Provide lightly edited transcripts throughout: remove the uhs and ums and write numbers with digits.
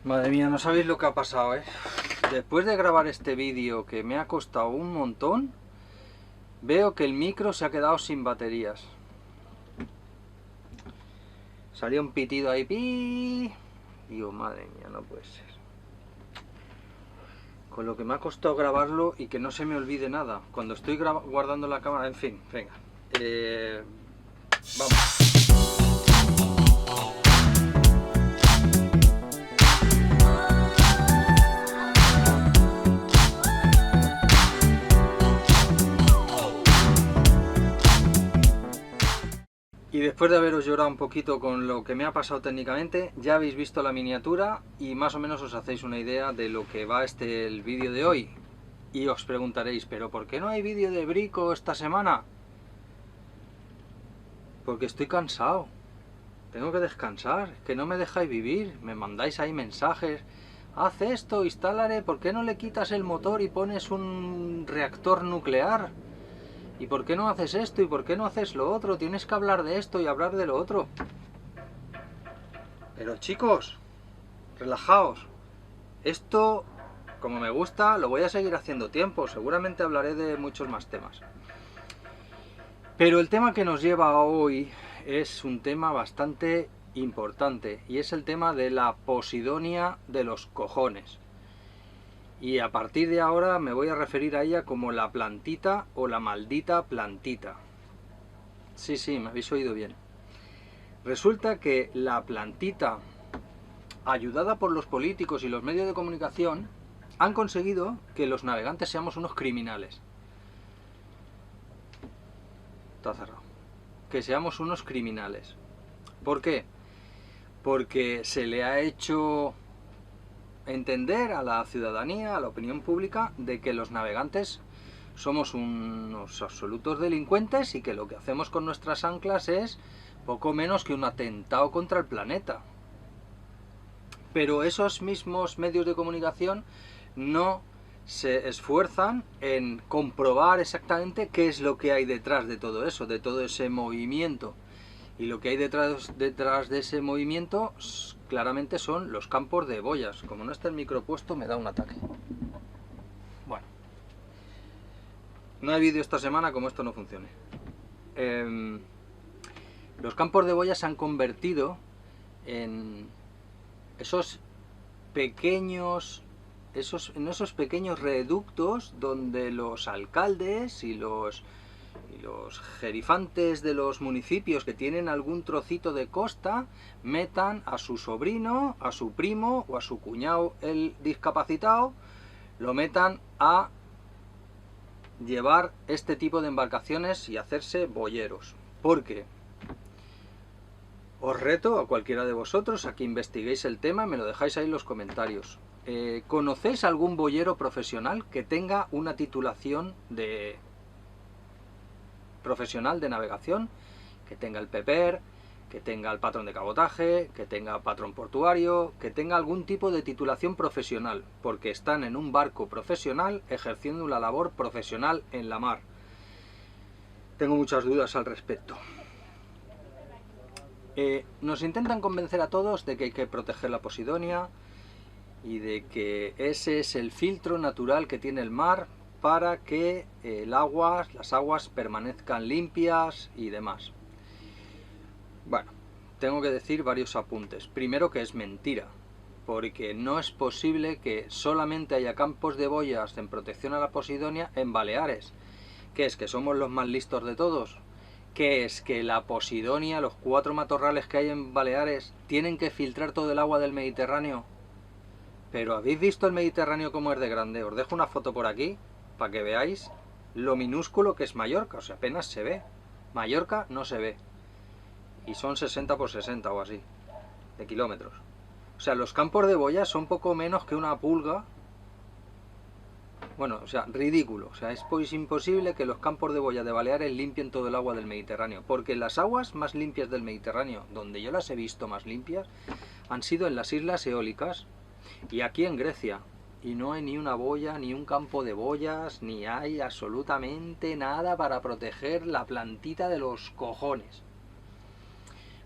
Madre mía, no sabéis lo que ha pasado, ¿eh? Después de grabar este vídeo que me ha costado un montón, veo que el micro se ha quedado sin baterías. Salió un pitido ahí, ¡pi! Digo, madre mía, no puede ser. Con lo que me ha costado grabarlo y que no se me olvide nada. Cuando estoy guardando la cámara, en fin, venga. Vamos. Y después de haberos llorado un poquito con lo que me ha pasado técnicamente, ya habéis visto la miniatura y más o menos os hacéis una idea de lo que va el vídeo de hoy. Y os preguntaréis, ¿pero por qué no hay vídeo de Brico esta semana? Porque estoy cansado. Tengo que descansar, que no me dejáis vivir. Me mandáis ahí mensajes. Haz esto, instálale, ¿por qué no le quitas el motor y pones un reactor nuclear? ¿Y por qué no haces esto? ¿Y por qué no haces lo otro? Tienes que hablar de esto y hablar de lo otro. Pero chicos, relajaos. Esto, como me gusta, lo voy a seguir haciendo tiempo. Seguramente hablaré de muchos más temas. Pero el tema que nos lleva hoy es un tema bastante importante. Y es el tema de la posidonia de los cojones. Y a partir de ahora me voy a referir a ella como la plantita o la maldita plantita. Sí, me habéis oído bien. Resulta que la plantita, ayudada por los políticos y los medios de comunicación, han conseguido que los navegantes seamos unos criminales. Está cerrado. Que seamos unos criminales. ¿Por qué? Porque se le ha hecho entender a la ciudadanía, a la opinión pública, de que los navegantes somos unos absolutos delincuentes y que lo que hacemos con nuestras anclas es poco menos que un atentado contra el planeta. Pero esos mismos medios de comunicación no se esfuerzan en comprobar exactamente qué es lo que hay detrás de todo eso, de todo ese movimiento. Y lo que hay detrás de ese movimiento claramente son los campos de boyas. Como no está el micro puesto, me da un ataque. Bueno, no hay vídeo esta semana como esto no funcione. Los campos de boyas se han convertido en esos pequeños reductos donde los alcaldes y los gerifantes de los municipios que tienen algún trocito de costa metan a su sobrino, a su primo o a su cuñado el discapacitado, lo metan a llevar este tipo de embarcaciones y hacerse boyeros. ¿Por qué? Os reto a cualquiera de vosotros a que investiguéis el tema y me lo dejáis ahí en los comentarios. ¿Conocéis algún boyero profesional que tenga una titulación profesional de navegación? Que tenga el PEPER, que tenga el patrón de cabotaje, que tenga patrón portuario, que tenga algún tipo de titulación profesional, porque están en un barco profesional ejerciendo una labor profesional en la mar. Tengo muchas dudas al respecto. Nos intentan convencer a todos de que hay que proteger la posidonia y de que ese es el filtro natural que tiene el mar para que las aguas permanezcan limpias y demás. Bueno, tengo que decir varios apuntes. Primero, que es mentira, porque no es posible que solamente haya campos de boyas en protección a la posidonia en Baleares. ¿Qué es? ¿Que somos los más listos de todos? ¿Qué es? ¿Que la posidonia, los 4 matorrales que hay en Baleares, tienen que filtrar todo el agua del Mediterráneo? Pero ¿habéis visto el Mediterráneo cómo es de grande? Os dejo una foto por aquí para que veáis lo minúsculo que es Mallorca. O sea, apenas se ve. Mallorca no se ve. Y son 60 por 60 o así, de kilómetros. O sea, los campos de boyas son poco menos que una pulga. Bueno, o sea, ridículo. O sea, es pues imposible que los campos de boya de Baleares limpien todo el agua del Mediterráneo. Porque las aguas más limpias del Mediterráneo, donde yo las he visto más limpias, han sido en las islas eólicas y aquí en Grecia. Y no hay ni una boya, ni un campo de boyas, ni hay absolutamente nada para proteger la plantita de los cojones.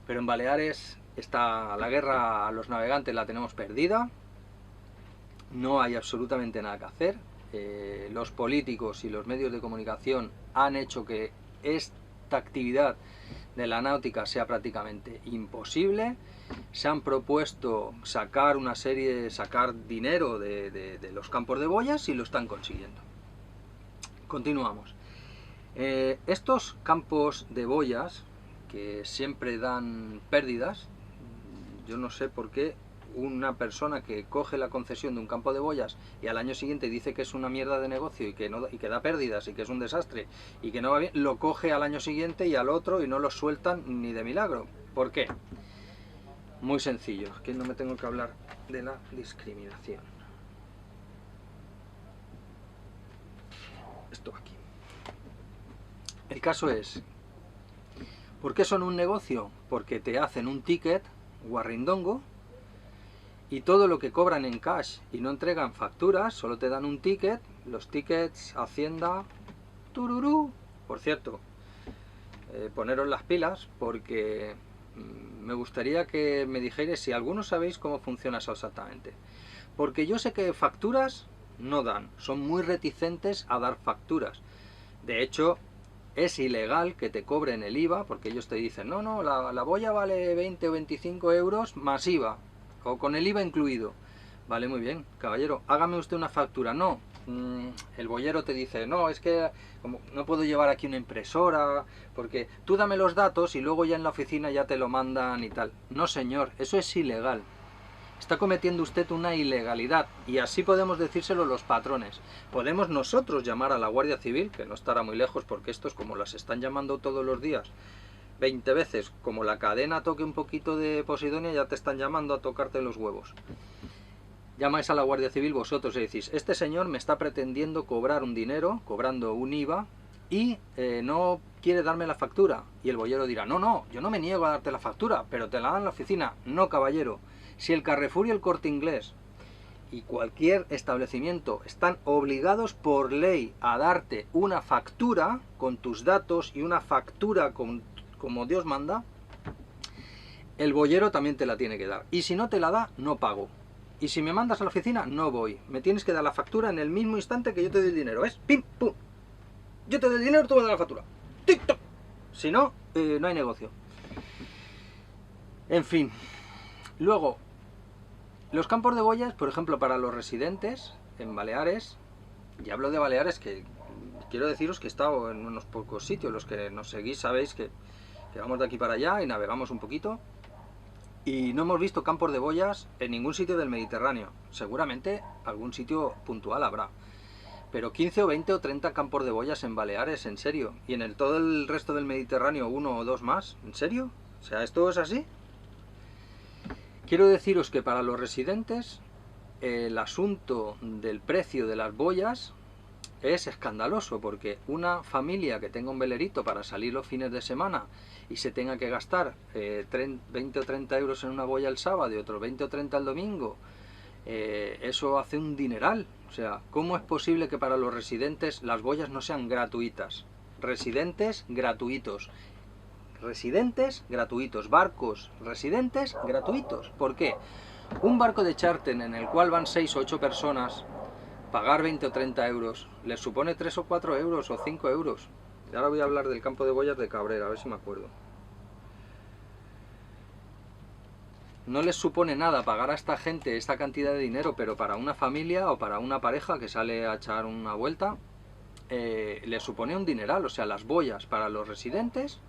Pero en Baleares la guerra a los navegantes la tenemos perdida. no hay absolutamente nada que hacer. Los políticos y los medios de comunicación han hecho que esta actividad de la náutica sea prácticamente imposible. Se han propuesto sacar dinero de los campos de boyas y lo están consiguiendo. Continuamos. Estos campos de boyas, que siempre dan pérdidas, yo no sé por qué una persona que coge la concesión de un campo de boyas y al año siguiente dice que es una mierda de negocio y que da pérdidas y que es un desastre y que no va bien, lo coge al año siguiente y al otro y no lo sueltan ni de milagro. ¿Por qué? Muy sencillo, que no me tengo que hablar de la discriminación. Esto aquí. El caso es, ¿por qué son un negocio? Porque te hacen un ticket guarrindongo y todo lo que cobran en cash y no entregan facturas, solo te dan un ticket. Los tickets, Hacienda, tururú. Por cierto, poneros las pilas porque me gustaría que me dijerais si algunos sabéis cómo funciona eso exactamente. Porque yo sé que facturas no dan, son muy reticentes a dar facturas. De hecho, es ilegal que te cobren el IVA, porque ellos te dicen, no, la boya vale 20 o 25 euros más IVA, o con el IVA incluido. Vale, muy bien, caballero, hágame usted una factura. No, el boyero te dice, no, es que como no puedo llevar aquí una impresora, porque tú dame los datos y luego ya en la oficina ya te lo mandan y tal. No, señor, eso es ilegal. Está cometiendo usted una ilegalidad, y así podemos decírselo los patrones. Podemos nosotros llamar a la Guardia Civil, que no estará muy lejos porque estos, como las están llamando todos los días, 20 veces, como la cadena toque un poquito de Posidonia, ya te están llamando a tocarte los huevos. Llamáis a la Guardia Civil vosotros y decís, este señor me está pretendiendo cobrar un dinero, cobrando un IVA, y no quiere darme la factura. Y el boyero dirá, no, yo no me niego a darte la factura, pero te la dan en la oficina. No, caballero. Si el Carrefour y el Corte Inglés y cualquier establecimiento están obligados por ley a darte una factura con tus datos y una factura como Dios manda, el boyero también te la tiene que dar. Y si no te la da, no pago. Y si me mandas a la oficina, no voy. Me tienes que dar la factura en el mismo instante que yo te doy el dinero. ¿Ves? ¡Pim! ¡Pum! Yo te doy el dinero, tú me das la factura. ¡Tic-toc! Si no, no hay negocio. En fin. Luego, los campos de boyas, por ejemplo, para los residentes en Baleares, y hablo de Baleares, que quiero deciros que he estado en unos pocos sitios, los que nos seguís sabéis que vamos de aquí para allá y navegamos un poquito, y no hemos visto campos de boyas en ningún sitio del Mediterráneo. Seguramente algún sitio puntual habrá, pero 15 o 20 o 30 campos de boyas en Baleares, ¿en serio? Y en todo el resto del Mediterráneo 1 o 2 más, ¿en serio? O sea, ¿esto es así? Quiero deciros que para los residentes el asunto del precio de las boyas es escandaloso, porque una familia que tenga un velerito para salir los fines de semana y se tenga que gastar 20 o 30 euros en una boya el sábado y otros 20 o 30 el domingo, eso hace un dineral. O sea, ¿cómo es posible que para los residentes las boyas no sean gratuitas? Residentes gratuitos. Residentes gratuitos, barcos residentes gratuitos. ¿Por qué? Un barco de charter en el cual van 6 o 8 personas, pagar 20 o 30 euros, les supone 3 o 4 euros o 5 euros. Y ahora voy a hablar del campo de boyas de Cabrera, a ver si me acuerdo. No les supone nada pagar a esta gente esta cantidad de dinero, pero para una familia o para una pareja que sale a echar una vuelta, les supone un dineral. O sea, las boyas para los residentes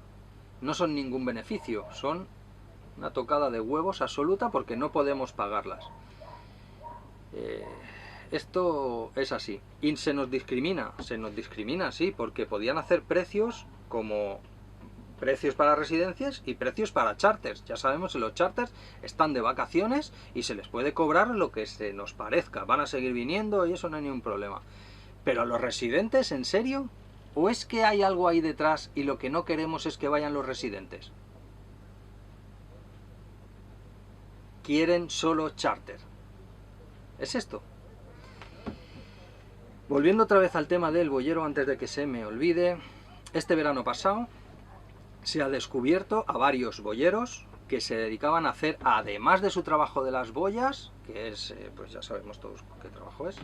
no son ningún beneficio, son una tocada de huevos absoluta porque no podemos pagarlas. Esto es así. Y se nos discrimina sí, porque podían hacer precios como precios para residencias y precios para charters. Ya sabemos que los charters están de vacaciones y se les puede cobrar lo que se nos parezca. Van a seguir viniendo y eso no hay ningún problema. Pero a los residentes, ¿en serio? ¿O es que hay algo ahí detrás y lo que no queremos es que vayan los residentes? Quieren solo charter. ¿Es esto? Volviendo otra vez al tema del boyero, antes de que se me olvide, este verano pasado se ha descubierto a varios boyeros que se dedicaban a hacer, además de su trabajo de las boyas, que es, pues ya sabemos todos qué trabajo es,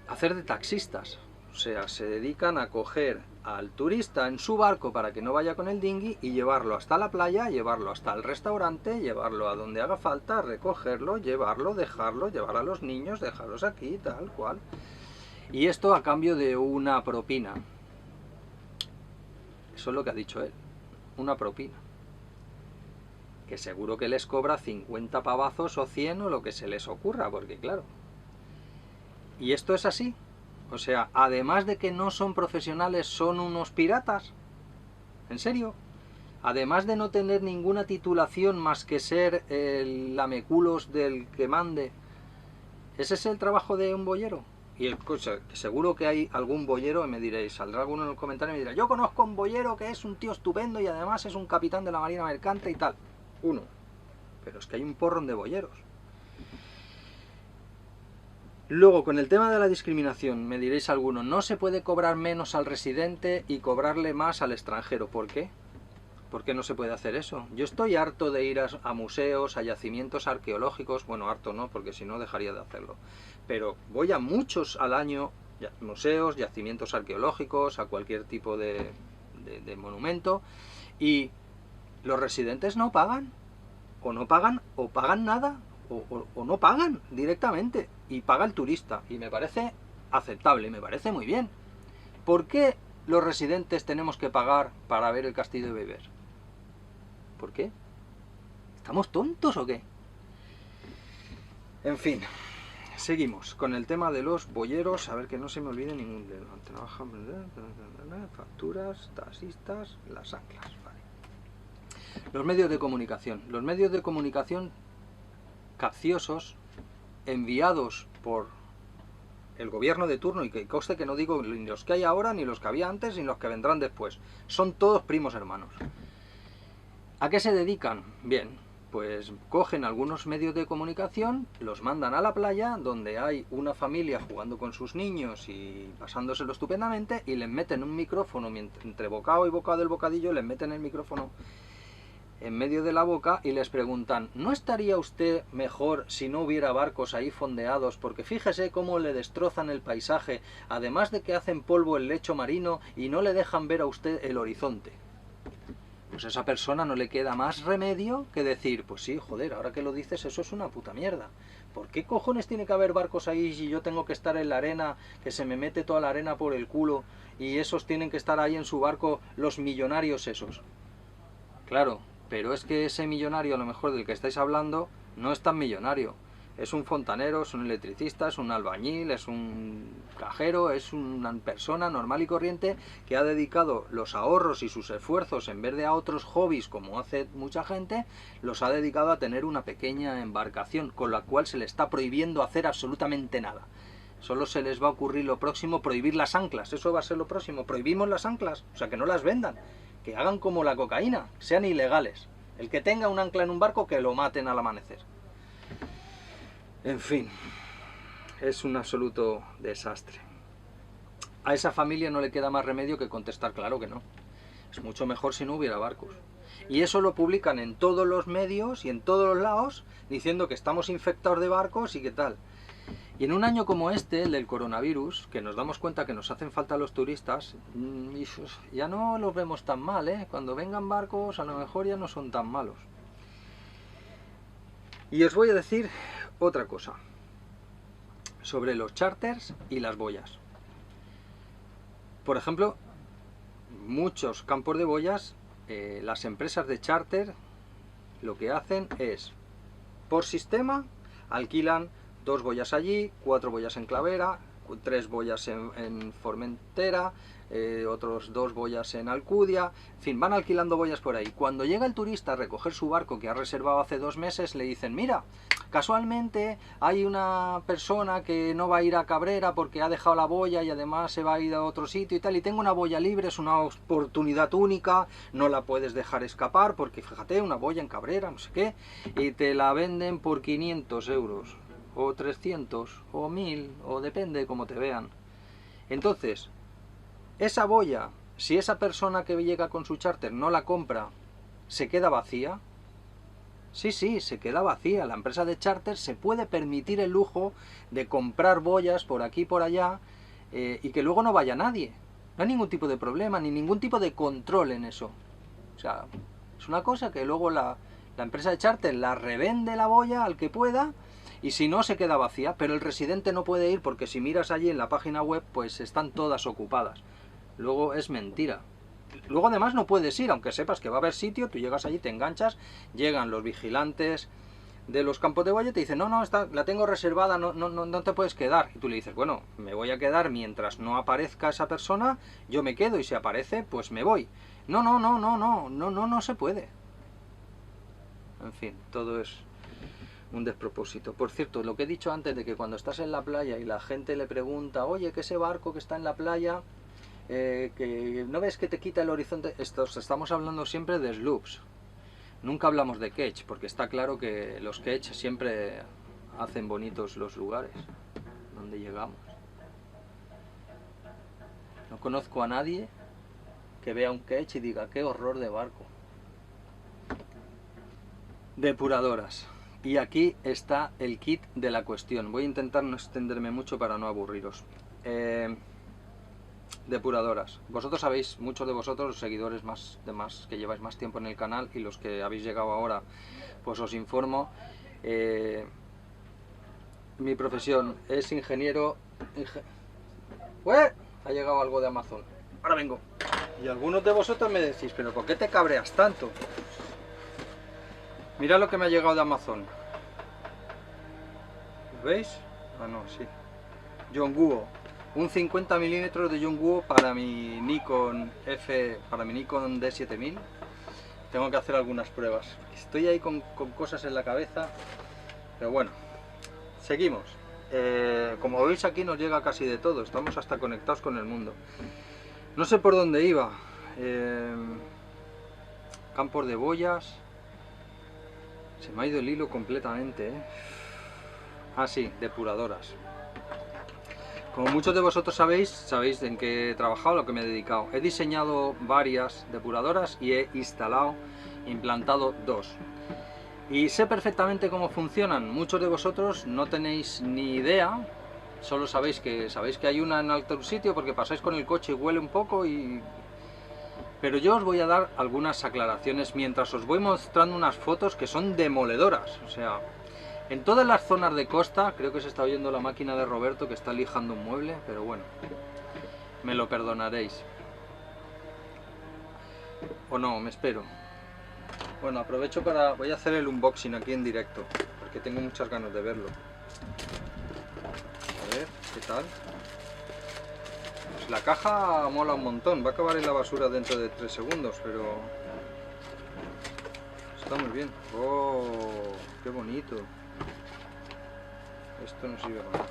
hacer de taxistas. O sea, se dedican a coger al turista en su barco para que no vaya con el dinghy y llevarlo hasta la playa, llevarlo hasta el restaurante, llevarlo a donde haga falta, recogerlo, llevarlo, dejarlo, llevar a los niños, dejarlos aquí, tal cual. Y esto a cambio de una propina. Eso es lo que ha dicho él, una propina. Que seguro que les cobra 50 pavazos o 100 o lo que se les ocurra, porque claro. Y esto es así. O sea, además de que no son profesionales, son unos piratas. ¿En serio? Además de no tener ninguna titulación más que ser el lameculos del que mande. ¿Ese es el trabajo de un boyero? Y seguro que hay algún boyero, y me diréis, saldrá alguno en los comentarios y me dirá, yo conozco un boyero que es un tío estupendo y además es un capitán de la Marina Mercante y tal. Uno. Pero es que hay un porrón de boyeros. Luego, con el tema de la discriminación, me diréis alguno, no se puede cobrar menos al residente y cobrarle más al extranjero. ¿Por qué? ¿Por qué no se puede hacer eso? Yo estoy harto de ir a museos, a yacimientos arqueológicos, bueno, harto no, porque si no dejaría de hacerlo, pero voy a muchos al año, museos, yacimientos arqueológicos, a cualquier tipo de monumento, y los residentes no pagan, o pagan nada, o no pagan directamente, y paga el turista, y me parece aceptable, me parece muy bien. ¿Por qué los residentes tenemos que pagar para ver el castillo de Beiber? ¿Por qué? ¿Estamos tontos o qué? En fin, seguimos con el tema de los boyeros, a ver que no se me olvide ningún de facturas, taxistas, las anclas, vale. Los medios de comunicación. Los medios de comunicación capciosos, enviados por el gobierno de turno, y que conste que no digo ni los que hay ahora, ni los que había antes, ni los que vendrán después. Son todos primos hermanos. ¿A qué se dedican? Bien, pues cogen algunos medios de comunicación, los mandan a la playa, donde hay una familia jugando con sus niños y pasándoselo estupendamente, y les meten un micrófono, entre bocado y bocado del bocadillo, les meten el micrófono en medio de la boca y les preguntan, ¿no estaría usted mejor si no hubiera barcos ahí fondeados? Porque fíjese cómo le destrozan el paisaje, además de que hacen polvo el lecho marino y no le dejan ver a usted el horizonte. Pues a esa persona no le queda más remedio que decir, pues sí, joder, ahora que lo dices, eso es una puta mierda. ¿Por qué cojones tiene que haber barcos ahí si yo tengo que estar en la arena, que se me mete toda la arena por el culo, y esos tienen que estar ahí en su barco, los millonarios esos? Claro, pero es que ese millonario, a lo mejor del que estáis hablando, no es tan millonario. Es un fontanero, es un electricista, es un albañil, es un cajero, es una persona normal y corriente que ha dedicado los ahorros y sus esfuerzos, en vez de a otros hobbies como hace mucha gente, los ha dedicado a tener una pequeña embarcación, con la cual se le está prohibiendo hacer absolutamente nada. Solo se les va a ocurrir lo próximo, prohibir las anclas. Eso va a ser lo próximo. Prohibimos las anclas, o sea, que no las vendan. Que hagan como la cocaína, sean ilegales. El que tenga un ancla en un barco, que lo maten al amanecer. En fin, es un absoluto desastre. A esa familia no le queda más remedio que contestar claro que no. Es mucho mejor si no hubiera barcos. Y eso lo publican en todos los medios y en todos los lados, diciendo que estamos infectados de barcos y qué tal. Y en un año como este, el del coronavirus, que nos damos cuenta que nos hacen falta los turistas, ya no los vemos tan mal, ¿eh? Cuando vengan barcos, a lo mejor ya no son tan malos. Y os voy a decir otra cosa sobre los charters y las boyas. Por ejemplo, muchos campos de boyas, las empresas de charter lo que hacen es, por sistema, alquilan 2 boyas allí, 4 boyas en Clavera, 3 boyas en Formentera, otros 2 boyas en Alcudia, en fin, van alquilando boyas por ahí. Cuando llega el turista a recoger su barco que ha reservado hace 2 meses, le dicen, mira, casualmente hay una persona que no va a ir a Cabrera porque ha dejado la boya y además se va a ir a otro sitio y tal, y tengo una boya libre, es una oportunidad única, no la puedes dejar escapar porque fíjate, una boya en Cabrera, no sé qué, y te la venden por 500 euros. O 300, o 1000, o depende de cómo te vean. Entonces, esa boya, si esa persona que llega con su charter no la compra se queda vacía. Sí, sí, se queda vacía. La empresa de charter se puede permitir el lujo de comprar boyas por aquí y por allá y que luego no vaya nadie. No hay ningún tipo de problema, ni ningún tipo de control en eso. O sea, es una cosa que luego la empresa de charter la revende la boya al que pueda y si no se queda vacía, pero el residente no puede ir porque si miras allí en la página web pues están todas ocupadas. Luego es mentira. Luego además no puedes ir, aunque sepas que va a haber sitio, tú llegas allí, te enganchas, llegan los vigilantes de los campos de boya y te dicen, no, no, la tengo reservada, no te puedes quedar. Y tú le dices, bueno, me voy a quedar mientras no aparezca esa persona, yo me quedo y si aparece, pues me voy. No se puede. En fin, todo es un despropósito. Por cierto, lo que he dicho antes de que cuando estás en la playa y la gente le pregunta, oye, que ese barco que está en la playa... que no ves que te quita el horizonte. Estamos hablando siempre de sloops, nunca hablamos de ketch, porque está claro que los ketch siempre hacen bonitos los lugares donde llegamos. No conozco a nadie que vea un ketch y diga qué horror de barco. Depuradoras, y aquí está el kit de la cuestión. Voy a intentar no extenderme mucho para no aburriros. Depuradoras. Vosotros sabéis, muchos de vosotros, los seguidores que lleváis más tiempo en el canal y los que habéis llegado ahora, pues os informo. Mi profesión es ingeniero... ¡Ué! Ha llegado algo de Amazon. Ahora vengo. Y algunos de vosotros me decís, pero ¿por qué te cabreas tanto? Mira lo que me ha llegado de Amazon. ¿Veis? Ah, no, sí. Yongguo. Un 50 mm de Yongguo para mi Nikon D7000. Tengo que hacer algunas pruebas. Estoy ahí con cosas en la cabeza. Pero bueno, seguimos. Como veis aquí nos llega casi de todo. Estamos hasta conectados con el mundo. No sé por dónde iba. Campos de boyas. Se me ha ido el hilo completamente, ¿eh? Ah, sí, depuradoras. Como muchos de vosotros sabéis en qué he trabajado, a lo que me he dedicado. He diseñado varias depuradoras y he implantado 2. Y sé perfectamente cómo funcionan. Muchos de vosotros no tenéis ni idea, solo sabéis que hay una en otro sitio porque pasáis con el coche y huele un poco Pero yo os voy a dar algunas aclaraciones mientras os voy mostrando unas fotos que son demoledoras. O sea, en todas las zonas de costa, creo que se está oyendo la máquina de Roberto que está lijando un mueble, pero bueno, me lo perdonaréis. O no, me espero. Bueno, aprovecho voy a hacer el unboxing aquí en directo, porque tengo muchas ganas de verlo. A ver, ¿qué tal? Pues la caja mola un montón, va a acabar en la basura dentro de 3 segundos, pero... está muy bien. ¡Oh! ¡Qué bonito! Esto no sirve para nada.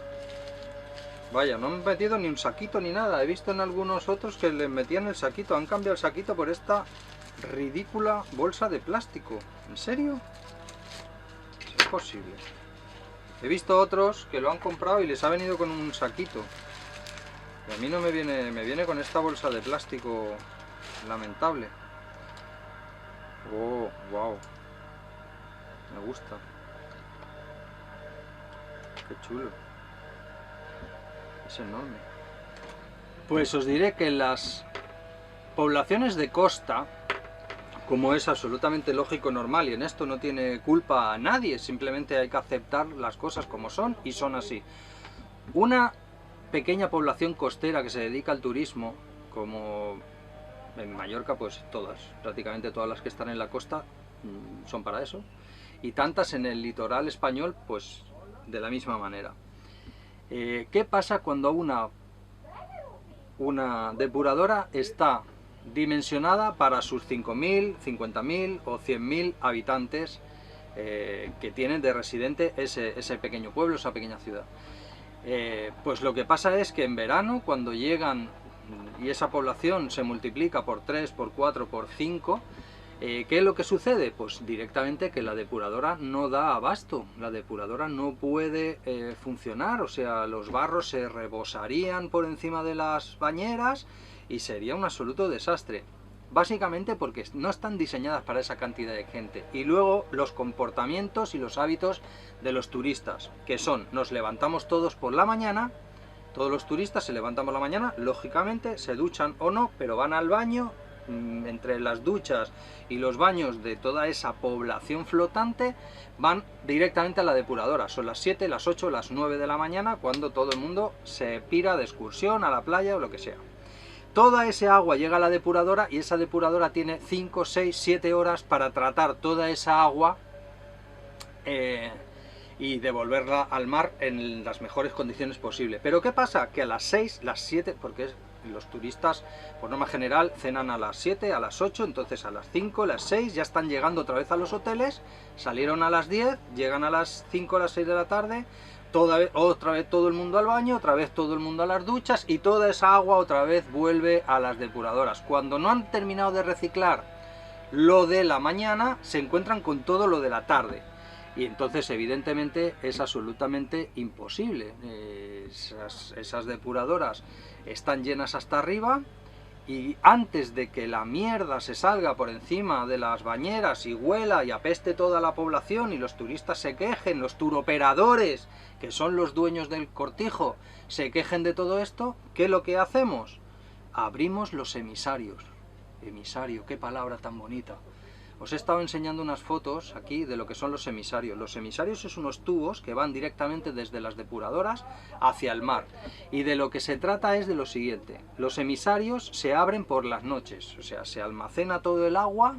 Vaya, no han metido ni un saquito ni nada. He visto en algunos otros que les metían el saquito. Han cambiado el saquito por esta ridícula bolsa de plástico. ¿En serio? ¿Es posible? He visto otros que lo han comprado y les ha venido con un saquito. Y a mí no me viene con esta bolsa de plástico lamentable. Oh, wow. Me gusta. Qué chulo. Es enorme. Pues os diré que en las poblaciones de costa, como es absolutamente lógico, normal, y en esto no tiene culpa a nadie, simplemente hay que aceptar las cosas como son, y son así. Una pequeña población costera que se dedica al turismo, como en Mallorca, pues todas, prácticamente todas las que están en la costa son para eso, y tantas en el litoral español, pues de la misma manera. ¿Qué pasa cuando una depuradora está dimensionada para sus 5.000, 50.000 o 100.000 habitantes que tienen de residente ese pequeño pueblo, esa pequeña ciudad? Pues lo que pasa es que en verano, cuando llegan y esa población se multiplica por 3, por 4, por 5, ¿qué es lo que sucede? Pues directamente que la depuradora no da abasto, la depuradora no puede funcionar, o sea, los barros se rebosarían por encima de las bañeras y sería un absoluto desastre. básicamente porque no están diseñadas para esa cantidad de gente. Y luego los comportamientos y los hábitos de los turistas, que son, nos levantamos todos por la mañana, todos los turistas se levantan por la mañana, lógicamente se duchan o no, pero van al baño, entre las duchas y los baños de toda esa población flotante, van directamente a la depuradora. Son las 7, las 8, las 9 de la mañana, cuando todo el mundo se pira de excursión a la playa o lo que sea. Toda esa agua llega a la depuradora y esa depuradora tiene 5, 6, 7 horas para tratar toda esa agua y devolverla al mar en las mejores condiciones posibles. Pero ¿qué pasa? Que a las 6, las 7, porque los turistas por norma general cenan a las 7, a las 8, entonces a las 5, las 6 ya están llegando otra vez a los hoteles, salieron a las 10, llegan a las 5, a las 6 de la tarde, otra vez todo el mundo al baño, otra vez todo el mundo a las duchas y toda esa agua otra vez vuelve a las depuradoras. Cuando no han terminado de reciclar lo de la mañana, se encuentran con todo lo de la tarde. Y entonces evidentemente es absolutamente imposible. Esas depuradoras están llenas hasta arriba y antes de que la mierda se salga por encima de las bañeras y huela y apeste toda la población y los turistas se quejen, los turoperadores, que son los dueños del cortijo, se quejen de todo esto, ¿qué es lo que hacemos? Abrimos los emisarios. Emisario, qué palabra tan bonita. Os he estado enseñando unas fotos aquí de lo que son los emisarios. Los emisarios son unos tubos que van directamente desde las depuradoras hacia el mar. Y de lo que se trata es de lo siguiente. Los emisarios se abren por las noches, o sea, se almacena todo el agua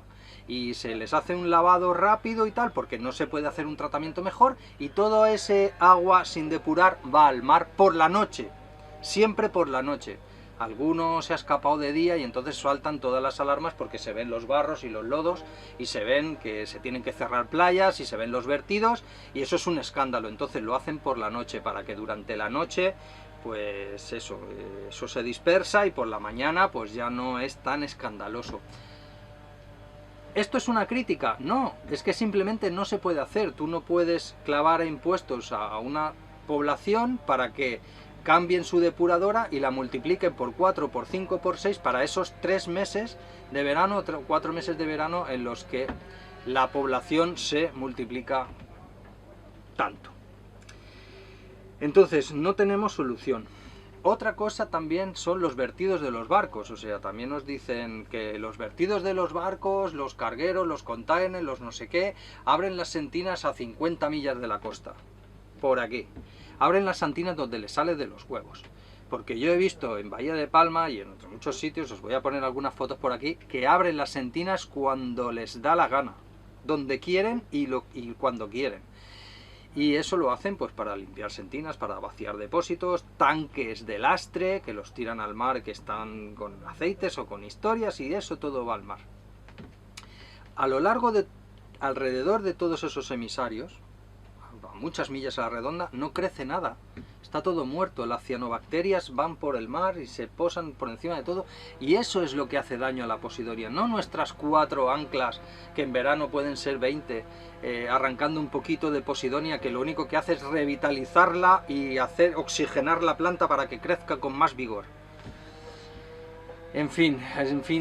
y se les hace un lavado rápido y tal, porque no se puede hacer un tratamiento mejor, y todo ese agua sin depurar va al mar por la noche, siempre por la noche. Alguno se ha escapado de día y entonces saltan todas las alarmas porque se ven los barros y los lodos y se ven que se tienen que cerrar playas y se ven los vertidos y eso es un escándalo. Entonces lo hacen por la noche para que durante la noche pues eso se dispersa y por la mañana pues ya no es tan escandaloso. ¿Esto es una crítica? No, es que simplemente no se puede hacer. Tú no puedes clavar impuestos a una población para que cambien su depuradora y la multipliquen por 4, por 5, por 6 para esos 3 meses de verano, 4 meses de verano en los que la población se multiplica tanto. Entonces, no tenemos solución. Otra cosa también son los vertidos de los barcos, o sea, también nos dicen que los vertidos de los barcos, los cargueros, los containers, los no sé qué, abren las sentinas a 50 millas de la costa, por aquí. Abren las sentinas donde les sale de los huevos. Porque yo he visto en Bahía de Palma y en otros muchos sitios, os voy a poner algunas fotos por aquí, que abren las sentinas cuando les da la gana, donde quieren y cuando quieren. Y eso lo hacen pues para limpiar sentinas, para vaciar depósitos, tanques de lastre que los tiran al mar, que están con aceites o con historias, y eso todo va al mar. A lo largo de, alrededor de todos esos emisarios, a muchas millas a la redonda, no crece nada, está todo muerto, las cianobacterias van por el mar y se posan por encima de todo, y eso es lo que hace daño a la posidonia, no nuestras 4 anclas, que en verano pueden ser 20, arrancando un poquito de posidonia, que lo único que hace es revitalizarla y hacer oxigenar la planta para que crezca con más vigor. En fin,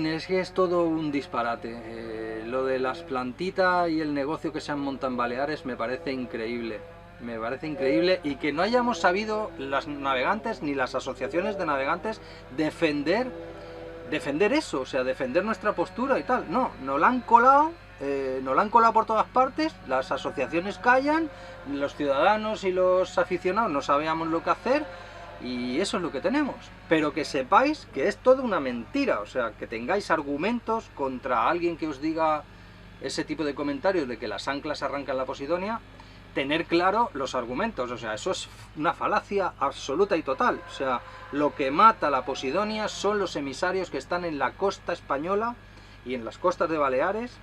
es que es todo un disparate. Lo de las plantitas y el negocio que se han montado en Baleares me parece increíble. Me parece increíble, y que no hayamos sabido las navegantes ni las asociaciones de navegantes defender eso, o sea, defender nuestra postura y tal. No, nos la han colado por todas partes, las asociaciones callan, los ciudadanos y los aficionados no sabíamos lo que hacer. Y eso es lo que tenemos, pero que sepáis que es toda una mentira, o sea, que tengáis argumentos contra alguien que os diga ese tipo de comentarios de que las anclas arrancan la posidonia, tener claro los argumentos, o sea, eso es una falacia absoluta y total, o sea, lo que mata la posidonia son los emisarios que están en la costa española y en las costas de Baleares,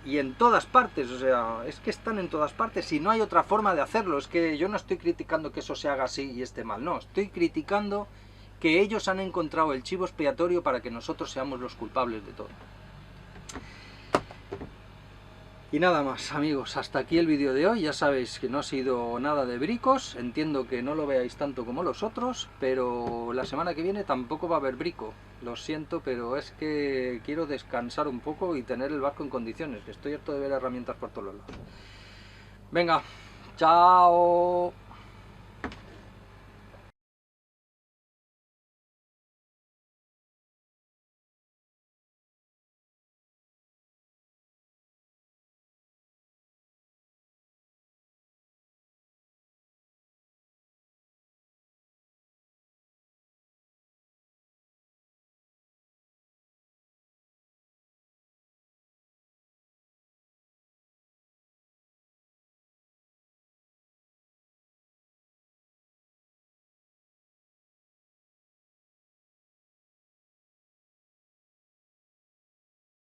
y en todas partes, o sea, es que están en todas partes y no hay otra forma de hacerlo. Es que yo no estoy criticando que eso se haga así y esté mal, no, estoy criticando que ellos han encontrado el chivo expiatorio para que nosotros seamos los culpables de todo. Y nada más, amigos, hasta aquí el vídeo de hoy. Ya sabéis que no ha sido nada de bricos, entiendo que no lo veáis tanto como los otros, pero la semana que viene tampoco va a haber brico. Lo siento, pero es que quiero descansar un poco y tener el barco en condiciones, que estoy harto de ver herramientas por todos lados. Venga, chao.